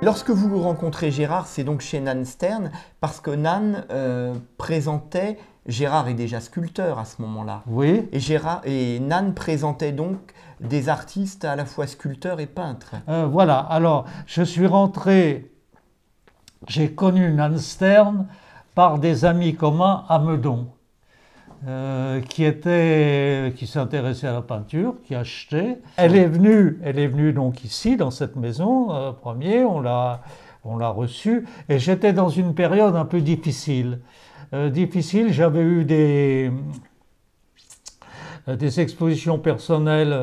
Lorsque vous rencontrez Gérard, c'est donc chez Nan Stern, parce que Nan présentait, Gérard est déjà sculpteur à ce moment-là, Oui. et Nan présentait donc des artistes à la fois sculpteurs et peintres. Voilà, alors je suis rentré, j'ai connu Nan Stern par des amis communs à Meudon, qui s'intéressait à la peinture, qui achetait. Elle est venue donc ici, dans cette maison, premier, on l'a reçue, et j'étais dans une période un peu difficile. J'avais eu des expositions personnelles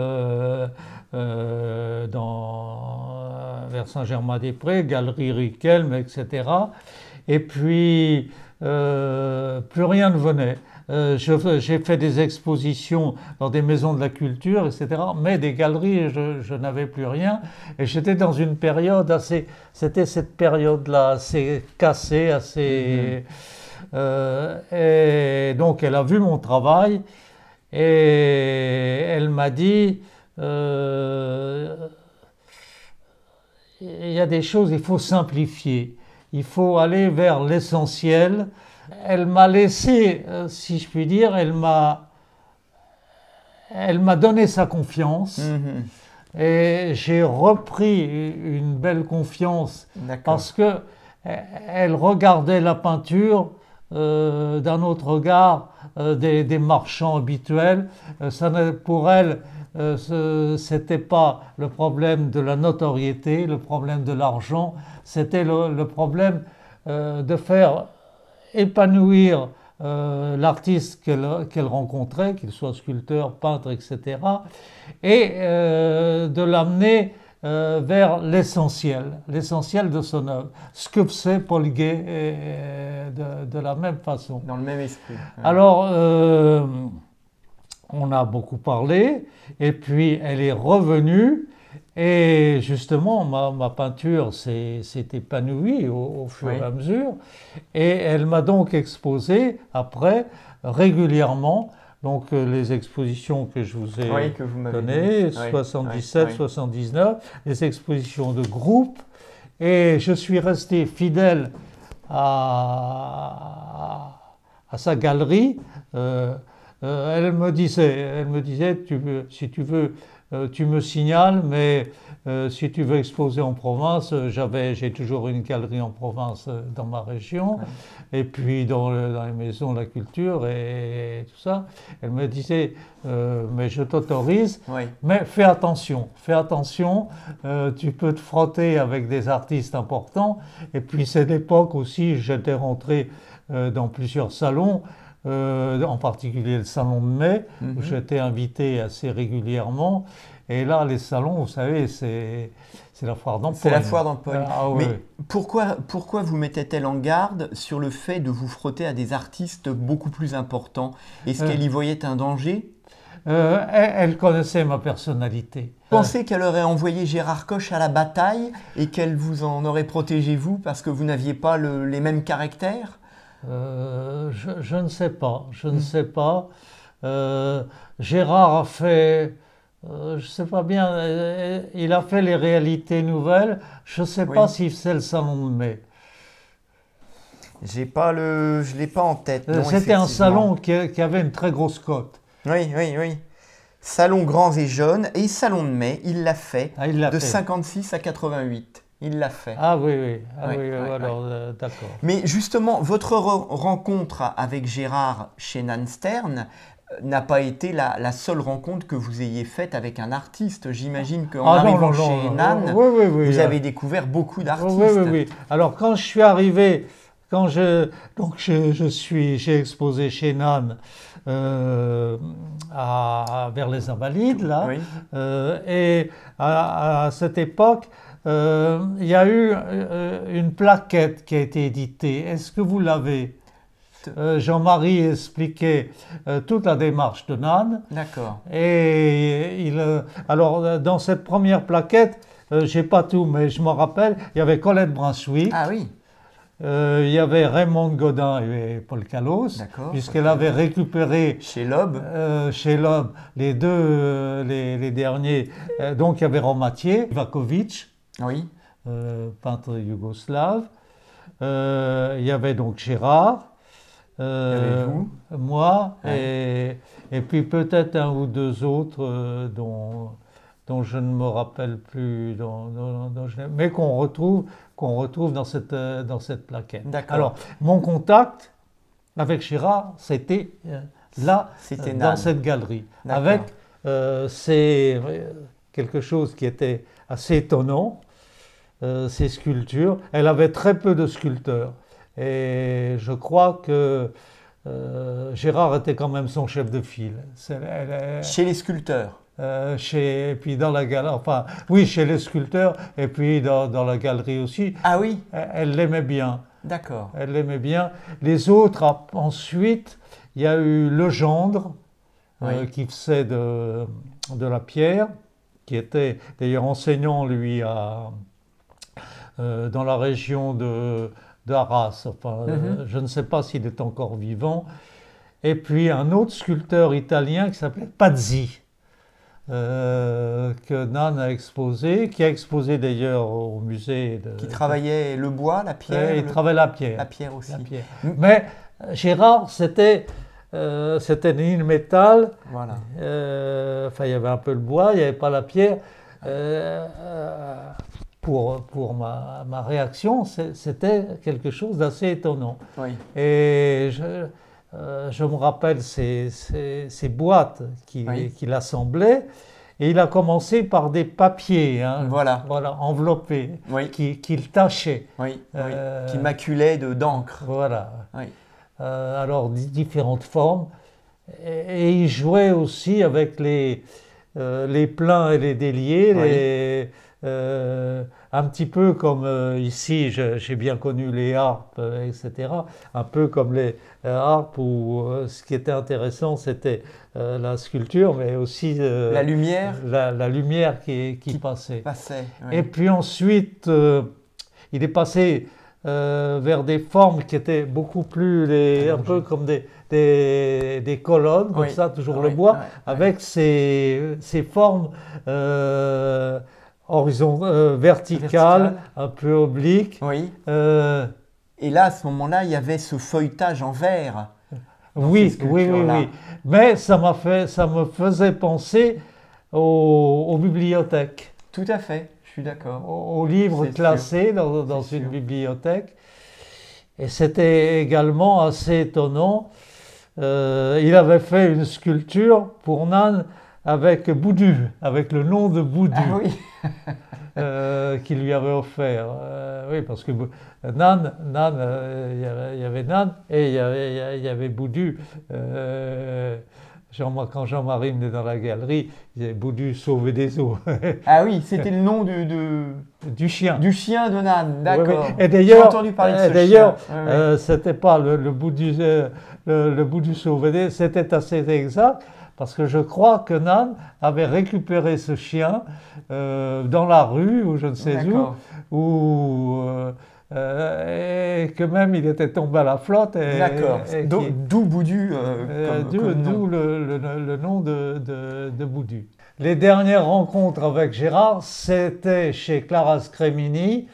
vers Saint-Germain-des-Prés, Galerie Riquelme, etc. Et puis, plus rien ne venait. J'ai fait des expositions dans des maisons de la culture, etc. Mais des galeries, je n'avais plus rien. Et j'étais dans une période c'était cette période-là assez cassée, assez... et donc, elle a vu mon travail et elle m'a dit... il y a des choses, il faut simplifier. Il faut aller vers l'essentiel. Elle m'a laissé, si je puis dire, elle m'a donné sa confiance. Et j'ai repris une belle confiance parce que elle regardait la peinture d'un autre regard des marchands habituels. Pour elle, c'était pas le problème de la notoriété, le problème de l'argent, c'était le problème de faire épanouir l'artiste qu'elle rencontrait, qu'il soit sculpteur, peintre, etc., et de l'amener vers l'essentiel de son œuvre. Ce que faisait Paul Gay de la même façon. Dans le même esprit. Ouais. Alors, on a beaucoup parlé, et puis elle est revenue, et justement, ma peinture s'est épanouie au fur et à mesure, et elle m'a donc exposé après régulièrement. Donc les expositions que je vous ai données, 77, 79, les expositions de groupe, et je suis resté fidèle à sa galerie. Elle me disait, si tu veux, tu me signales, mais si tu veux exposer en province, j'ai toujours une galerie en province dans ma région, et puis dans les maisons de la culture et tout ça. Elle me disait, mais je t'autorise, mais fais attention, tu peux te frotter avec des artistes importants. Et puis c'est l'époque aussi, j'étais rentré dans plusieurs salons, en particulier le salon de mai, où j'étais invité assez régulièrement. Et là, les salons, vous savez, c'est la foire d'empoigne. C'est la foire d'empoigne. Mais pourquoi vous mettait-elle en garde sur le fait de vous frotter à des artistes beaucoup plus importants? Est-ce qu'elle y voyait un danger? Elle connaissait ma personnalité. Vous pensez qu'elle aurait envoyé Gérard Koch à la bataille et qu'elle vous en aurait protégé vous parce que vous n'aviez pas les mêmes caractères? Je ne sais pas. Gérard a fait, je ne sais pas bien, il a fait les réalités nouvelles. Je ne sais pas s'il faisait le salon de mai. Je ne l'ai pas en tête. C'était un salon qui avait une très grosse cote. Oui. Salon grands et jaunes et salon de mai, il l'a fait de 56 à 88. Il l'a fait. Ah oui. Alors d'accord. Mais justement, votre rencontre avec Gérard chez Nan Stern n'a pas été la seule rencontre que vous ayez faite avec un artiste. J'imagine qu'en arrivant chez Nan, vous avez découvert beaucoup d'artistes. Oui. Alors quand je suis arrivé, j'ai exposé chez Nan vers les Invalides, là, et à cette époque, il y a eu une plaquette qui a été éditée. Est-ce que vous l'avez? Jean-Marie expliquait toute la démarche de Nan. D'accord. Et alors, dans cette première plaquette, j'ai pas tout, mais je me rappelle, il y avait Colette Brunswick. Ah oui. Il y avait Raymond Godin et Paul Calos, puisqu'elle avait récupéré chez Loeb les deux, les derniers. Donc il y avait Romatier, Vakovitch. Oui. peintre yougoslave. Il y avait donc Gérard, moi, ouais. et puis peut-être un ou deux autres dont je ne me rappelle plus, mais qu'on retrouve dans cette plaquette. Alors, mon contact avec Gérard, c'était là, dans cette galerie. Avec c'est quelque chose qui était assez étonnant, ces sculptures. Elle avait très peu de sculpteurs. Et je crois que Gérard était quand même son chef de file. Chez les sculpteurs. Et puis dans la galerie, enfin, oui, chez les sculpteurs, et puis dans la galerie aussi. Ah oui. Elle l'aimait bien. D'accord. Elle l'aimait bien. Les autres, ensuite, il y a eu Legendre, qui faisait de la pierre, qui était d'ailleurs enseignant, lui, dans la région d'Arras. Enfin, je ne sais pas s'il est encore vivant. Et puis un autre sculpteur italien qui s'appelait Pazzi, que Nan a exposé, qui a exposé d'ailleurs au musée. Qui travaillait le bois, la pierre. Il travaillait la pierre. La pierre aussi. La pierre. Mais Gérard, c'était une métal. Voilà. Enfin, il y avait un peu le bois, il n'y avait pas la pierre. Pour ma réaction, c'était quelque chose d'assez étonnant. Oui. Et je me rappelle ces boîtes qu'il assemblait, et il a commencé par des papiers, voilà, enveloppés, qu'il tachait. Qui maculaient d'encre. Voilà. Oui. Alors, différentes formes. Et il jouait aussi avec les pleins et les déliés, un petit peu comme ici, j'ai bien connu les harpes, etc. Un peu comme les harpes où ce qui était intéressant, c'était la sculpture, mais aussi la lumière, la lumière qui passait. Oui. Et puis ensuite, il est passé vers des formes qui étaient beaucoup plus, un peu comme des colonnes, comme ça, toujours le bois, avec ces formes verticales, un peu obliques. Oui. Et là, à ce moment-là, il y avait ce feuilletage en verre. Oui. Mais ça me faisait penser aux bibliothèques. Tout à fait, je suis d'accord. Aux livres classés dans une bibliothèque. Et c'était également assez étonnant. Il avait fait une sculpture pour Nan avec Boudu, avec le nom de Boudu. Ah oui. Qu'il lui avait offert. Oui, parce que Nan, il y avait Nan et il y avait Boudu. Quand Jean-Marie venait dans la galerie, il disait Boudu sauver des eaux. Ah oui, c'était le nom du chien. Du chien de Nan, d'accord. Oui. Et d'ailleurs, j'ai entendu parler de ce chien. C'était pas le Boudu sauver des eaux, c'était assez exact. Parce que je crois que Nan avait récupéré ce chien dans la rue, ou je ne sais où, et que même il était tombé à la flotte. D'accord. D'où Boudu d'où le nom de Boudu. Les dernières rencontres avec Gérard, c'était chez Clara Scremini.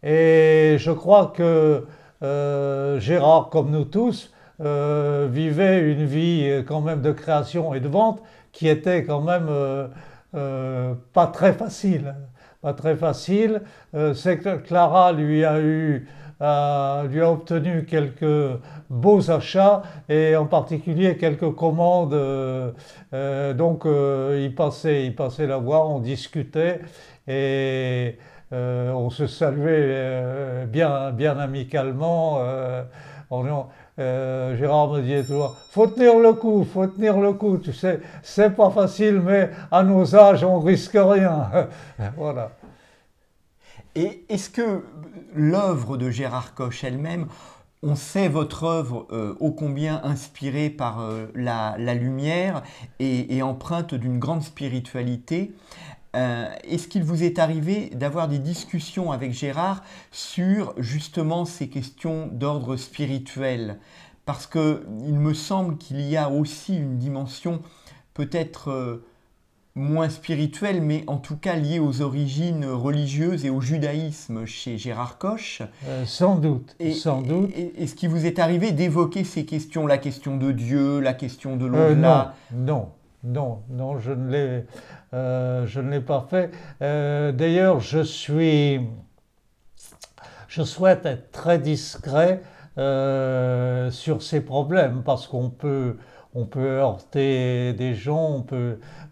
Et je crois que Gérard, comme nous tous, vivait une vie quand même de création et de vente qui était quand même pas très facile. Pas très facile. C'est que Clara lui a obtenu quelques beaux achats et en particulier quelques commandes. Donc il passait la voir, on discutait et on se saluait bien amicalement. Gérard me disait toujours, faut tenir le coup, tu sais, c'est pas facile, mais à nos âges, on risque rien. Voilà. Et est-ce que l'œuvre de Gérard Koch elle-même, on sait votre œuvre ô combien inspirée par la lumière et empreinte d'une grande spiritualité. Est-ce qu'il vous est arrivé d'avoir des discussions avec Gérard sur justement ces questions d'ordre spirituel? Parce qu'il me semble qu'il y a aussi une dimension peut-être moins spirituel, mais en tout cas lié aux origines religieuses et au judaïsme chez Gérard Koch. Sans doute, sans doute. Est-ce qu'il vous est arrivé d'évoquer ces questions, la question de Dieu, la question de l'au-delà? Non, je ne l'ai pas fait. D'ailleurs, je souhaite être très discret sur ces problèmes parce qu'on peut heurter des gens,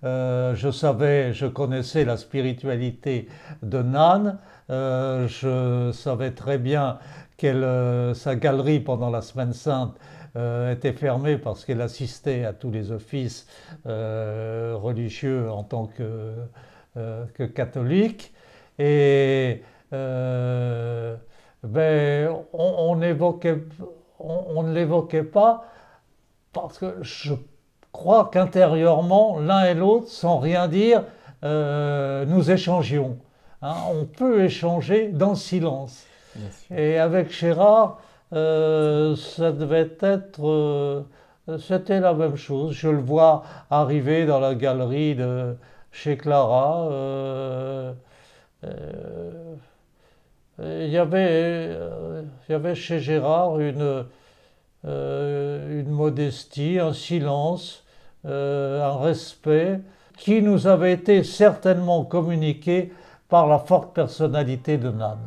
je connaissais la spiritualité de Nan, je savais très bien sa galerie pendant la Semaine Sainte était fermée parce qu'elle assistait à tous les offices religieux en tant que catholique. Et on ne l'évoquait pas parce que je crois qu'intérieurement, l'un et l'autre, sans rien dire, nous échangions. On peut échanger dans le silence. Et avec Gérard, ça devait être... c'était la même chose. Je le vois arriver dans la galerie de chez Clara. Il y avait chez Gérard une modestie, un silence, un respect qui nous avait été certainement communiqué par la forte personnalité de Nan.